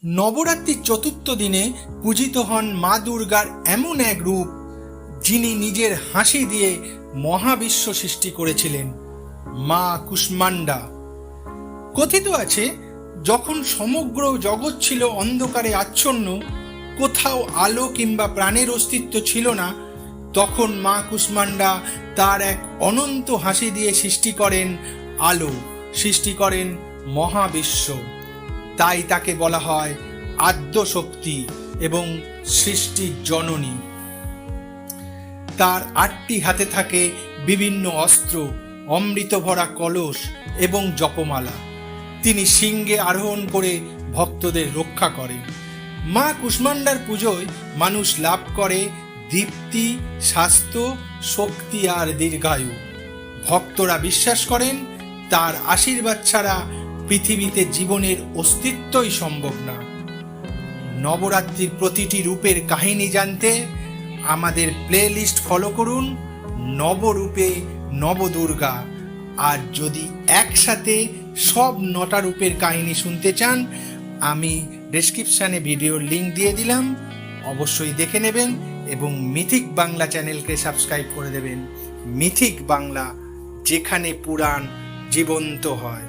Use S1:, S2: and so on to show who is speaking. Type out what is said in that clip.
S1: নবরাত্রির চতুর্থ দিনে পূজিত হন মা দুর্গার এমন এক রূপ, যিনি নিজের হাসি দিয়ে মহাবিশ্ব সৃষ্টি করেছিলেন, মা কুষ্মান্ডা। কথিত আছে, যখন সমগ্র জগৎ ছিল অন্ধকারে আচ্ছন্ন, কোথাও আলো কিংবা প্রাণের অস্তিত্ব ছিল না, তখন মা কুষ্মান্ডা তার এক অনন্ত হাসি দিয়ে সৃষ্টি করেন আলো, সৃষ্টি করেন মহাবিশ্ব। তাই তাকে বলা হয় আদ্য শক্তি এবং সৃষ্টির জননী। তার 8টি হাতে থাকে বিভিন্ন অস্ত্র, অমৃত ভরা কলস এবং জপমালা। তিনি সিংহে আরোহণ করে ভক্তদের রক্ষা করেন। মা কুষ্মান্ডার পুজোয় মানুষ লাভ করে দীপ্তি, স্বাস্থ্য, শক্তি আর দীর্ঘায়ু। ভক্তরা বিশ্বাস করেন তার আশীর্বাদ ছাড়া পৃথিবীতে জীবনের অস্তিত্বই সম্ভব না। নবরাত্রির প্রতিটি রূপের কাহিনী জানতে আমাদের প্লে লিস্ট ফলো করুন, নবরূপে নবদুর্গা। আর যদি একসাথে সব 9টা রূপের কাহিনী শুনতে চান, আমি ডেসক্রিপশানে ভিডিওর লিঙ্ক দিয়ে দিলাম, অবশ্যই দেখে নেবেন এবং মিথিক বাংলা চ্যানেলকে সাবস্ক্রাইব করে দেবেন। মিথিক বাংলা, যেখানে পুরাণ জীবন্ত হয়।